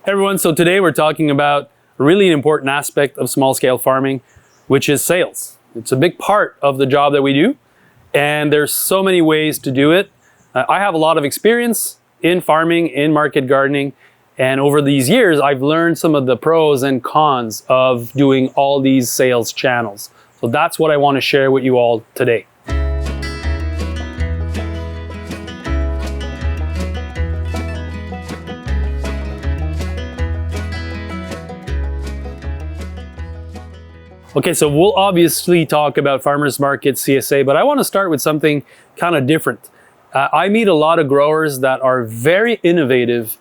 Hey everyone, so today we're talking about a really important aspect of small-scale farming, which is sales. It's a big part of the job that we do, and there's so many ways to do it. I have a lot of experience in farming, in market gardening, and over these years I've learned some of the pros and cons of doing all these sales channels. So that's what I want to share with you all today. Okay, so we'll obviously talk about farmers market, CSA, but I want to start with something kind of different. I meet a lot of growers that are very innovative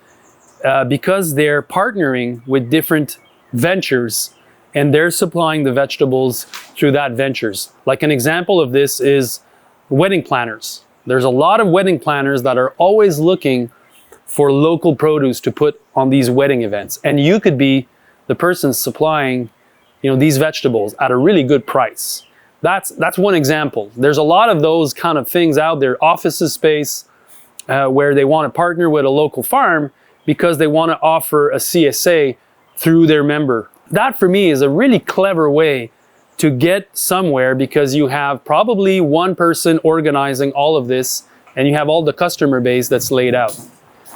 because they're partnering with different ventures and they're supplying the vegetables through that ventures. Like an example of this is wedding planners. There's a lot of wedding planners that are always looking for local produce to put on these wedding events. And you could be the person supplying these vegetables at a really good price. That's one example. There's a lot of those kind of things out there, offices space, where they want to partner with a local farm because they want to offer a CSA through their member. That for me is a really clever way to get somewhere because you have probably one person organizing all of this and you have all the customer base that's laid out.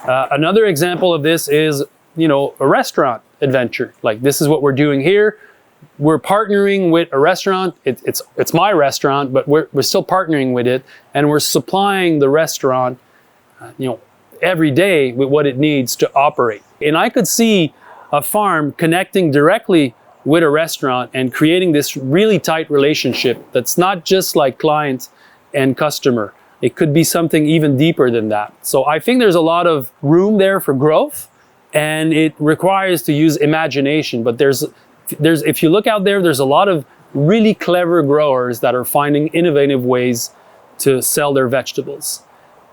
Another example of this is, a restaurant adventure. Like this is what we're doing here. We're partnering with a restaurant. It's my restaurant, but we're still partnering with it, and we're supplying the restaurant, every day with what it needs to operate. And I could see a farm connecting directly with a restaurant and creating this really tight relationship that's not just like client and customer. It could be something even deeper than that. So I think there's a lot of room there for growth, and it requires to use imagination, but if you look out there, there's a lot of really clever growers that are finding innovative ways to sell their vegetables.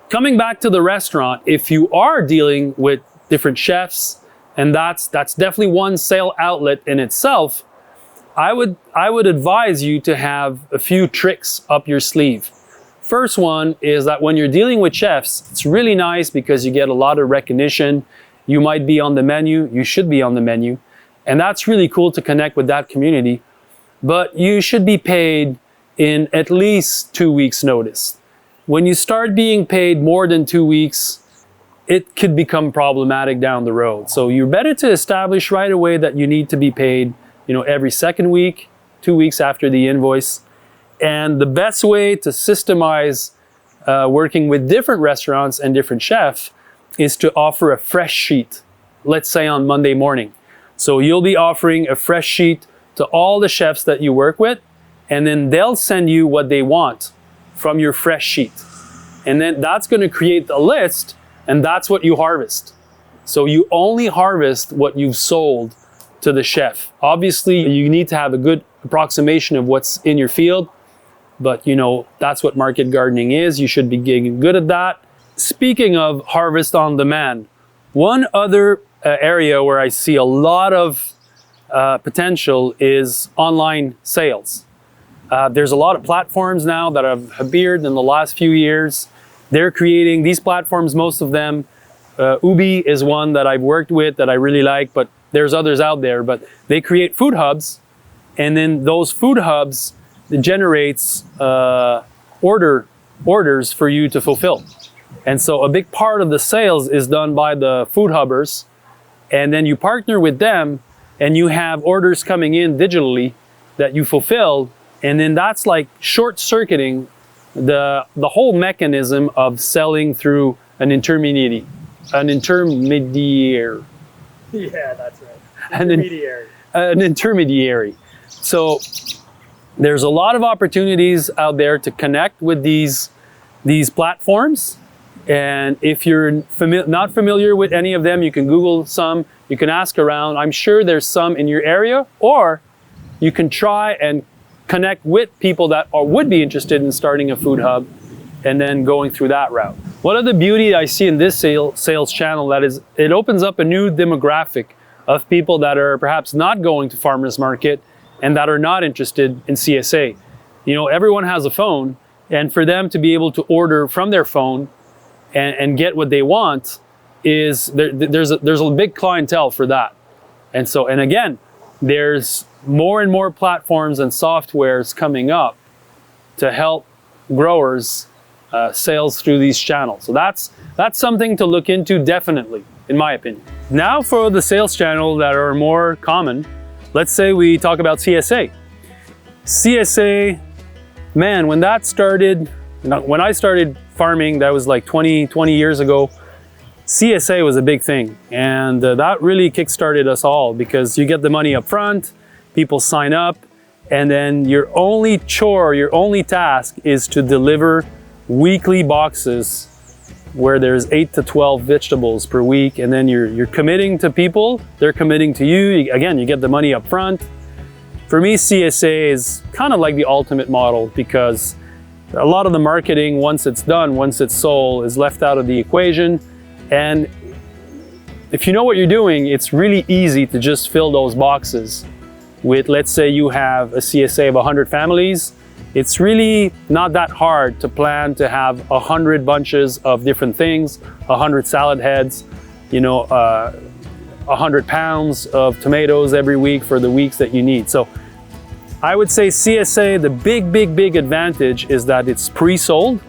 Coming back to the restaurant, if you are dealing with different chefs, and that's definitely one sale outlet in itself, I would advise you to have a few tricks up your sleeve. First one is that when you're dealing with chefs, it's really nice because you get a lot of recognition. You might be on the menu, you should be on the menu. And that's really cool to connect with that community, but you should be paid in at least 2 weeks notice. When you start being paid more than 2 weeks, it could become problematic down the road. So you're better to establish right away that you need to be paid, every second week, 2 weeks after the invoice. And the best way to systemize working with different restaurants and different chefs is to offer a fresh sheet, let's say on Monday morning. So you'll be offering a fresh sheet to all the chefs that you work with, and then they'll send you what they want from your fresh sheet. And then that's going to create a list, and that's what you harvest. So you only harvest what you've sold to the chef. Obviously, you need to have a good approximation of what's in your field, but that's what market gardening is. You should be getting good at that. Speaking of harvest on demand, one other area where I see a lot of potential is online sales. There's a lot of platforms now that have appeared in the last few years. They're creating these platforms, most of them. Ubi is one that I've worked with that I really like, but there's others out there. But they create food hubs, and then those food hubs generates orders for you to fulfill. And so a big part of the sales is done by the food hubbers. And then you partner with them and you have orders coming in digitally that you fulfill. And then that's like short-circuiting the whole mechanism of selling through an intermediary. Yeah, that's right. An intermediary. So there's a lot of opportunities out there to connect with these platforms. And if you're not familiar with any of them, you can Google some, you can ask around. I'm sure there's some in your area, or you can try and connect with people that would be interested in starting a food hub and then going through that route. One of the beauty I see in this sales channel that is, it opens up a new demographic of people that are perhaps not going to farmers market and that are not interested in CSA. Everyone has a phone, and for them to be able to order from their phone and get what they want, is there's a big clientele for that. And again, there's more and more platforms and softwares coming up to help growers sales through these channels. So that's something to look into, definitely, in my opinion. Now for the sales channel that are more common, let's say we talk about CSA. CSA, man, when that started, when I started farming, that was like 20 years ago, CSA was a big thing. And that really kickstarted us all, because you get the money up front, people sign up, and then your only chore, your only task is to deliver weekly boxes where there's 8 to 12 vegetables per week, and then you're committing to people, they're committing to you. Again, you get the money up front. For me, CSA is kind of like the ultimate model, because a lot of the marketing, once it's done, once it's sold, is left out of the equation. And if you know what you're doing, it's really easy to just fill those boxes with, let's say you have a CSA of 100 families. It's really not that hard to plan to have 100 bunches of different things, 100 salad heads, 100 pounds of tomatoes every week for the weeks that you need. So I would say CSA, the big advantage is that it's pre-sold.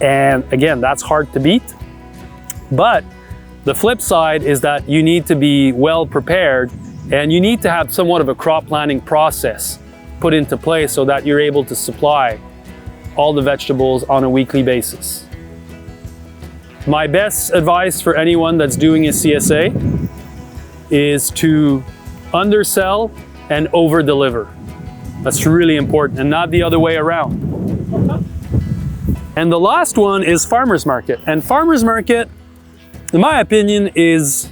And again, that's hard to beat. But the flip side is that you need to be well prepared, and you need to have somewhat of a crop planning process put into place so that you're able to supply all the vegetables on a weekly basis. My best advice for anyone that's doing a CSA is to undersell and over-deliver. That's really important, and not the other way around. And the last one is farmers market. And farmers market, in my opinion, is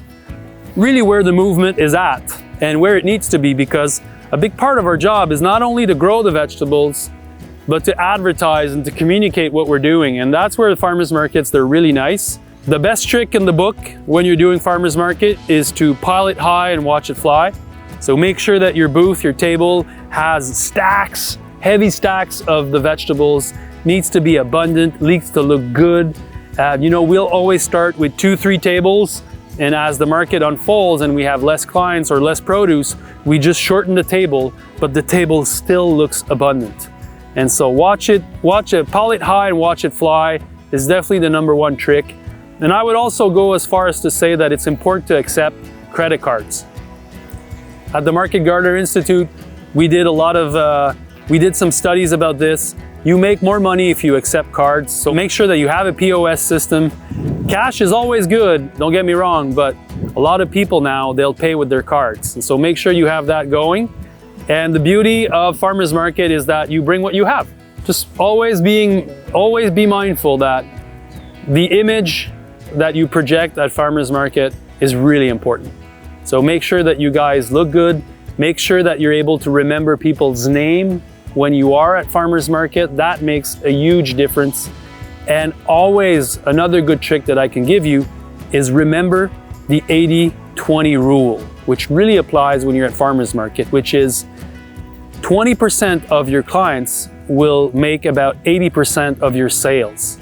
really where the movement is at and where it needs to be, because a big part of our job is not only to grow the vegetables, but to advertise and to communicate what we're doing. And that's where the farmers markets, they're really nice. The best trick in the book when you're doing farmers market is to pile it high and watch it fly. So make sure that your booth, your table has stacks, heavy stacks of the vegetables, needs to be abundant, needs to look good. We'll always start with 2-3 tables, and as the market unfolds and we have less clients or less produce, we just shorten the table, but the table still looks abundant. And so watch it, pile it high and watch it fly is definitely the number 1 trick. And I would also go as far as to say that it's important to accept credit cards. At the Market Gardener Institute, we did some studies about this. You make more money if you accept cards, so make sure that you have a POS system. Cash is always good, don't get me wrong, but a lot of people now, they'll pay with their cards. And so make sure you have that going. And the beauty of farmers market is that you bring what you have. Just always be mindful that the image that you project at farmers market is really important. So make sure that you guys look good. Make sure that you're able to remember people's name when you are at farmers market. That makes a huge difference. And always, another good trick that I can give you is remember the 80-20 rule, which really applies when you're at farmers market, which is 20% of your clients will make about 80% of your sales.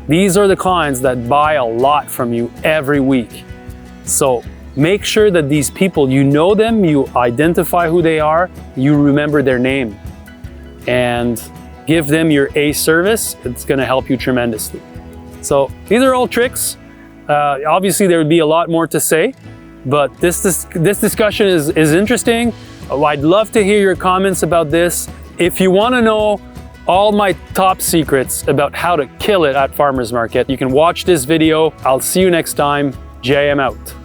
These are the clients that buy a lot from you every week. So make sure that these people, you know them, you identify who they are, you remember their name, and give them your A service. It's going to help you tremendously. So these are all tricks. Obviously, there would be a lot more to say, but this discussion is interesting. I'd love to hear your comments about this. If you want to know all my top secrets about how to kill it at farmers market, you can watch this video. I'll see you next time. Jay, I'm out.